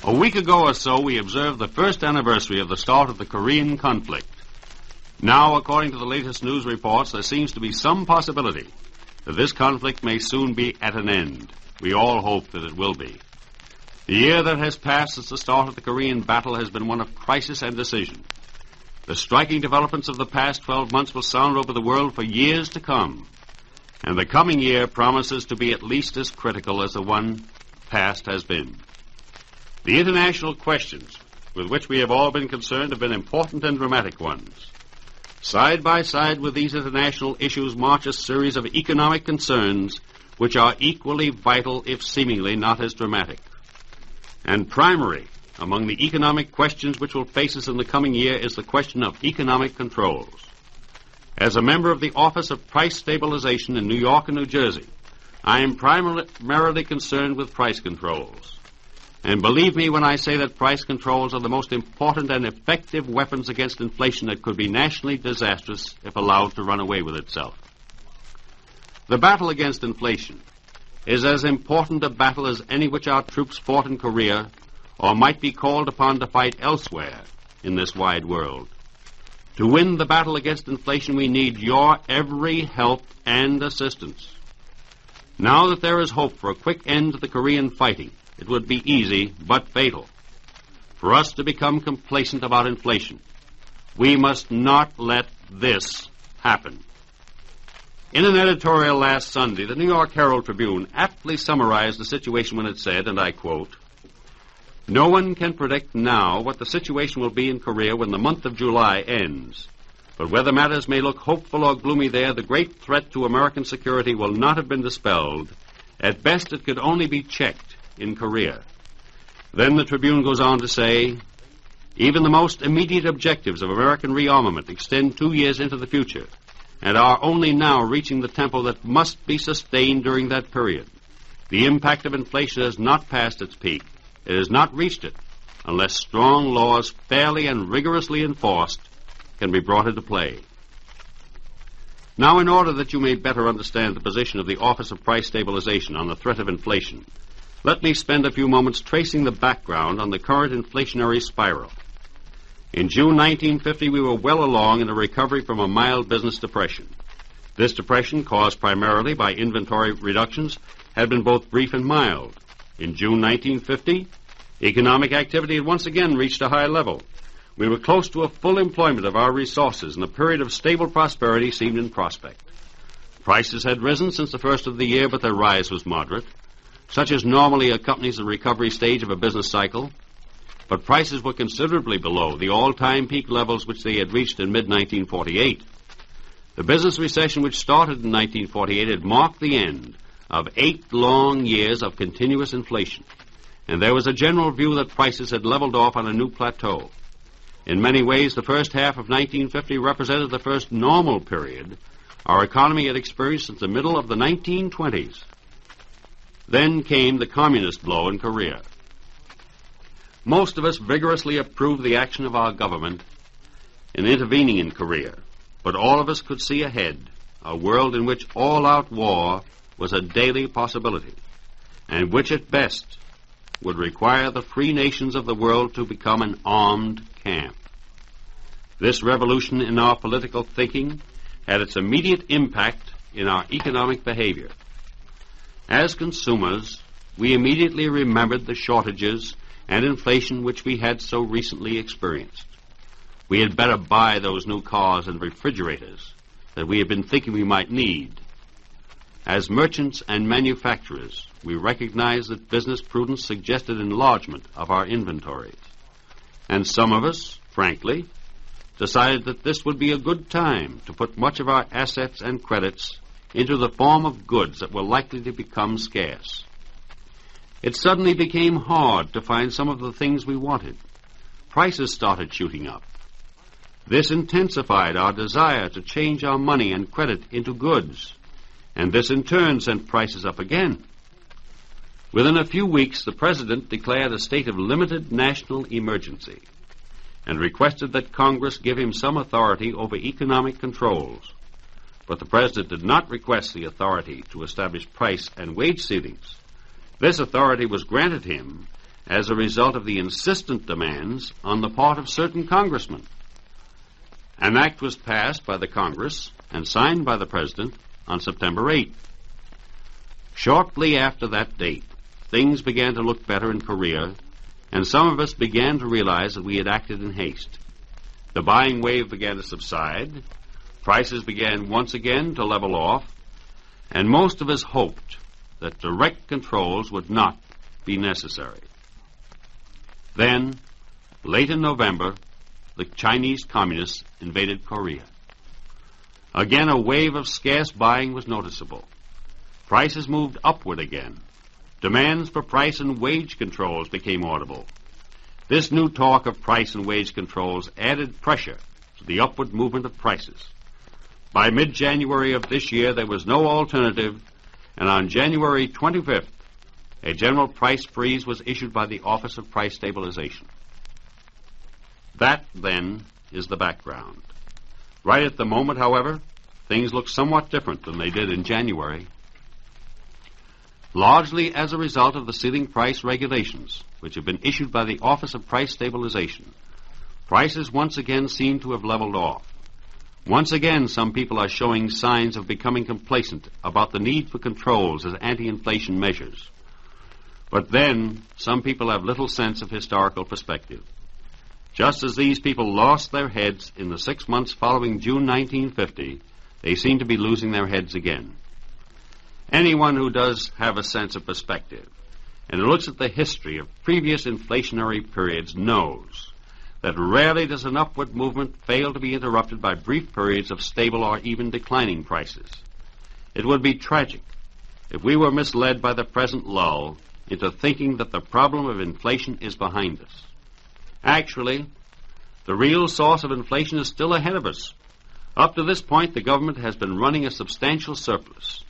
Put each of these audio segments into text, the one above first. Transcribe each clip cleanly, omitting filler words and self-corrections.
A week ago or so, we observed the first anniversary of the start of the Korean conflict. Now, according to the latest news reports, there seems to be some possibility that this conflict may soon be at an end. We all hope that it will be. The year that has passed since the start of the Korean battle has been one of crisis and decision. The striking developments of the past 12 months will sound over the world for years to come. And the coming year promises to be at least as critical as the one past has been. The international questions with which we have all been concerned have been important and dramatic ones. Side by side with these international issues march a series of economic concerns which are equally vital, if seemingly not as dramatic. And primary among the economic questions which will face us in the coming year is the question of economic controls. As a member of the Office of Price Stabilization in New York and New Jersey, I am primarily concerned with price controls. And believe me when I say that price controls are the most important and effective weapons against inflation that could be nationally disastrous if allowed to run away with itself. The battle against inflation is as important a battle as any which our troops fought in Korea or might be called upon to fight elsewhere in this wide world. To win the battle against inflation, we need your every help and assistance. Now that there is hope for a quick end to the Korean fighting, it would be easy but fatal for us to become complacent about inflation. We must not let this happen. In an editorial last Sunday, the New York Herald Tribune aptly summarized the situation when it said, and I quote, "No one can predict now what the situation will be in Korea when the month of July ends. But whether matters may look hopeful or gloomy there, the great threat to American security will not have been dispelled. At best, it could only be checked in Korea." Then the Tribune goes on to say, "Even the most immediate objectives of American rearmament extend 2 years into the future and are only now reaching the tempo that must be sustained during that period. The impact of inflation has not passed its peak. It has not reached it unless strong laws, fairly and rigorously enforced, can be brought into play." Now, in order that you may better understand the position of the Office of Price Stabilization on the threat of inflation, let me spend a few moments tracing the background on the current inflationary spiral. In June 1950, we were well along in a recovery from a mild business depression. This depression, caused primarily by inventory reductions, had been both brief and mild. In June 1950, economic activity had once again reached a high level. We were close to a full employment of our resources, and a period of stable prosperity seemed in prospect. Prices had risen since the first of the year, but their rise was moderate, such as normally accompanies the recovery stage of a business cycle. But prices were considerably below the all-time peak levels which they had reached in mid-1948. The business recession which started in 1948 had marked the end of 8 long years of continuous inflation, and there was a general view that prices had leveled off on a new plateau. In many ways, the first half of 1950 represented the first normal period our economy had experienced since the middle of the 1920s. Then came the communist blow in Korea. Most of us vigorously approved the action of our government in intervening in Korea, but all of us could see ahead a world in which all-out war was a daily possibility, and which at best would require the free nations of the world to become an armed camp. This revolution in our political thinking had its immediate impact in our economic behavior. As consumers, we immediately remembered the shortages and inflation which we had so recently experienced. We had better buy those new cars and refrigerators that we had been thinking we might need. As merchants and manufacturers, we recognized that business prudence suggested enlargement of our inventories. And some of us, frankly, decided that this would be a good time to put much of our assets and credits into the form of goods that were likely to become scarce. It suddenly became hard to find some of the things we wanted. Prices started shooting up. This intensified our desire to change our money and credit into goods, and this in turn sent prices up again. Within a few weeks, the President declared a state of limited national emergency and requested that Congress give him some authority over economic controls. But the President did not request the authority to establish price and wage ceilings. This authority was granted him as a result of the insistent demands on the part of certain congressmen. An act was passed by the Congress and signed by the President on September 8th. Shortly after that date, things began to look better in Korea, and some of us began to realize that we had acted in haste. The buying wave began to subside, prices began once again to level off, and most of us hoped that direct controls would not be necessary. Then, late in November, the Chinese Communists invaded Korea. Again, a wave of scarce buying was noticeable. Prices moved upward again. Demands for price and wage controls became audible. This new talk of price and wage controls added pressure to the upward movement of prices. By mid-January of this year, there was no alternative, and on January 25th, a general price freeze was issued by the Office of Price Stabilization. That, then, is the background. Right at the moment, however, things look somewhat different than they did in January. Largely as a result of the ceiling price regulations, which have been issued by the Office of Price Stabilization, prices once again seem to have leveled off. Once again, some people are showing signs of becoming complacent about the need for controls as anti-inflation measures. But then, some people have little sense of historical perspective. Just as these people lost their heads in the 6 months following June 1950, they seem to be losing their heads again. Anyone who does have a sense of perspective and who looks at the history of previous inflationary periods knows that rarely does an upward movement fail to be interrupted by brief periods of stable or even declining prices. It would be tragic if we were misled by the present lull into thinking that the problem of inflation is behind us. Actually, the real source of inflation is still ahead of us. Up to this point, the government has been running a substantial surplus.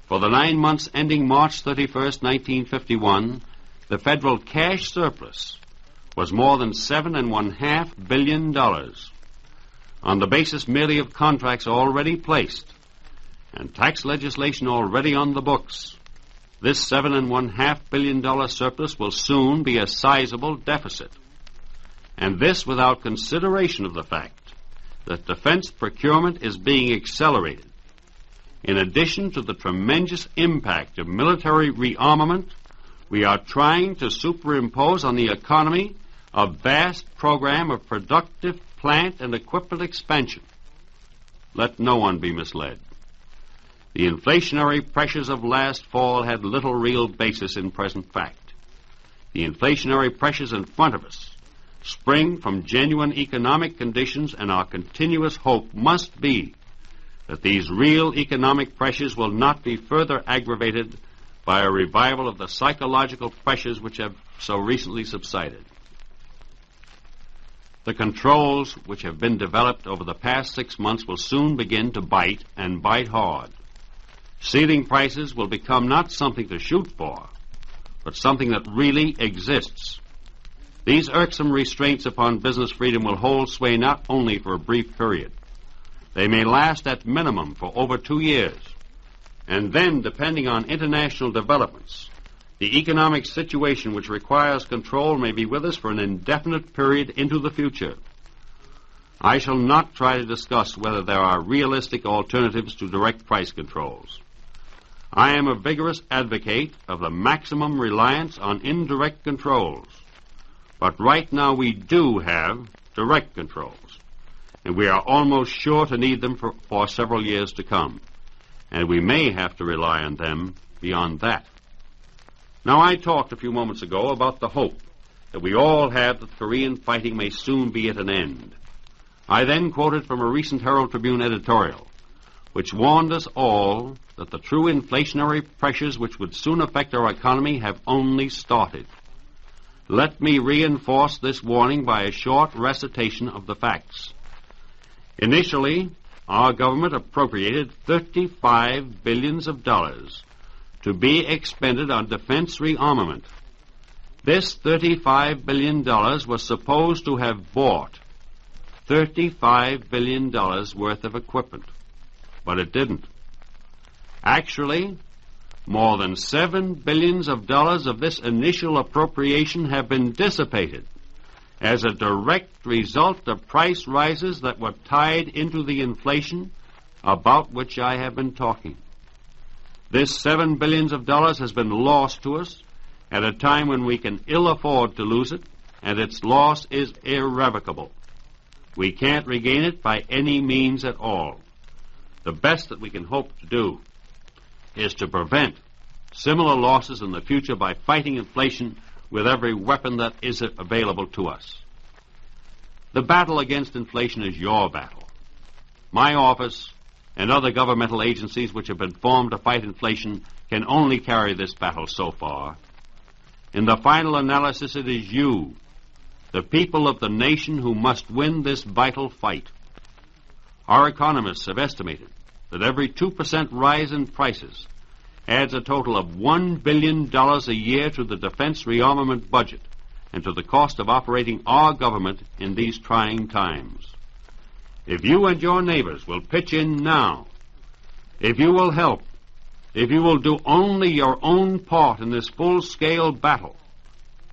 For the 9 months ending March 31st, 1951, the federal cash surplus was more than $7.5 billion. On the basis merely of contracts already placed and tax legislation already on the books, this $7.5 billion surplus will soon be a sizable deficit. And this without consideration of the fact that defense procurement is being accelerated. In addition to the tremendous impact of military rearmament, we are trying to superimpose on the economy a vast program of productive plant and equipment expansion. Let no one be misled. The inflationary pressures of last fall had little real basis in present fact. The inflationary pressures in front of us spring from genuine economic conditions, and our continuous hope must be that these real economic pressures will not be further aggravated by a revival of the psychological pressures which have so recently subsided. The controls which have been developed over the past 6 months will soon begin to bite, and bite hard. Ceiling prices will become not something to shoot for, but something that really exists. These irksome restraints upon business freedom will hold sway not only for a brief period. They may last at minimum for over 2 years. And then, depending on international developments, the economic situation which requires control may be with us for an indefinite period into the future. I shall not try to discuss whether there are realistic alternatives to direct price controls. I am a vigorous advocate of the maximum reliance on indirect controls. But right now we do have direct controls, and we are almost sure to need them for several years to come, and we may have to rely on them beyond that. Now, I talked a few moments ago about the hope that we all have that Korean fighting may soon be at an end. I then quoted from a recent Herald Tribune editorial, which warned us all that the true inflationary pressures which would soon affect our economy have only started. Let me reinforce this warning by a short recitation of the facts. Initially, our government appropriated $35 billion to be expended on defense rearmament. This $35 billion was supposed to have bought $35 billion worth of equipment, but it didn't. Actually, more than $7 billion of this initial appropriation have been dissipated as a direct result of price rises that were tied into the inflation about which I have been talking. This $7 billion has been lost to us at a time when we can ill afford to lose it, and its loss is irrevocable. We can't regain it by any means at all. The best that we can hope to do is to prevent similar losses in the future by fighting inflation with every weapon that is available to us. The battle against inflation is your battle. My office and other governmental agencies which have been formed to fight inflation can only carry this battle so far. In the final analysis, it is you, the people of the nation, who must win this vital fight. Our economists have estimated that every 2% rise in prices adds a total of $1 billion a year to the defense rearmament budget and to the cost of operating our government in these trying times. If you and your neighbors will pitch in now, if you will help, if you will do only your own part in this full-scale battle,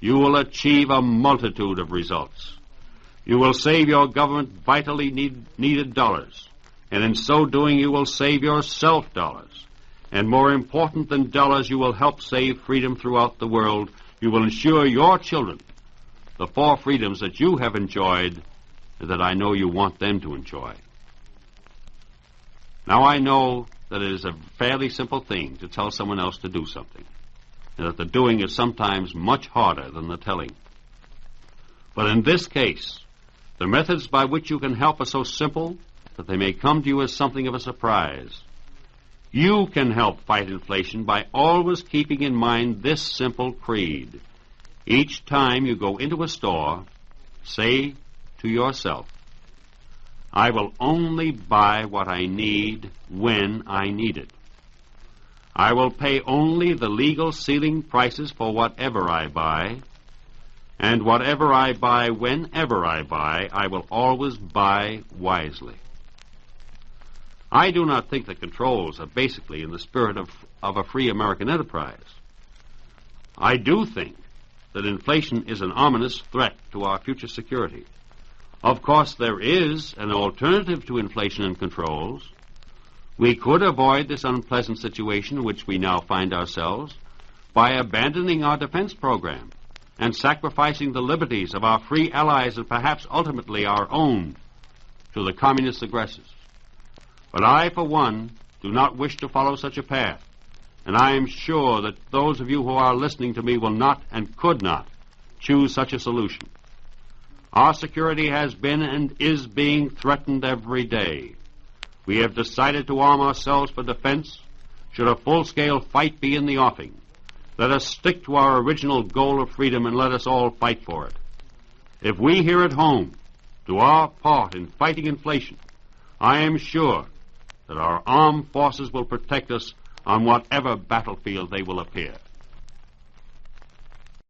you will achieve a multitude of results. You will save your government vitally needed dollars, and in so doing you will save yourself dollars. And more important than dollars, you will help save freedom throughout the world. You will ensure your children the 4 freedoms that you have enjoyed and that I know you want them to enjoy. Now I know that it is a fairly simple thing to tell someone else to do something, and that the doing is sometimes much harder than the telling. But in this case, the methods by which you can help are so simple that they may come to you as something of a surprise. You can help fight inflation by always keeping in mind this simple creed. Each time you go into a store, say to yourself, I will only buy what I need when I need it. I will pay only the legal ceiling prices for whatever I buy, and whatever I buy whenever I buy, I will always buy wisely. I do not think the controls are basically in the spirit of a free American enterprise. I do think that inflation is an ominous threat to our future security. Of course, there is an alternative to inflation and controls. We could avoid this unpleasant situation in which we now find ourselves by abandoning our defense program and sacrificing the liberties of our free allies and perhaps ultimately our own to the communist aggressors. But I, for one, do not wish to follow such a path, and I am sure that those of you who are listening to me will not and could not choose such a solution. Our security has been and is being threatened every day. We have decided to arm ourselves for defense should a full-scale fight be in the offing. Let us stick to our original goal of freedom and let us all fight for it. If we here at home do our part in fighting inflation, I am sure that our armed forces will protect us on whatever battlefield they will appear.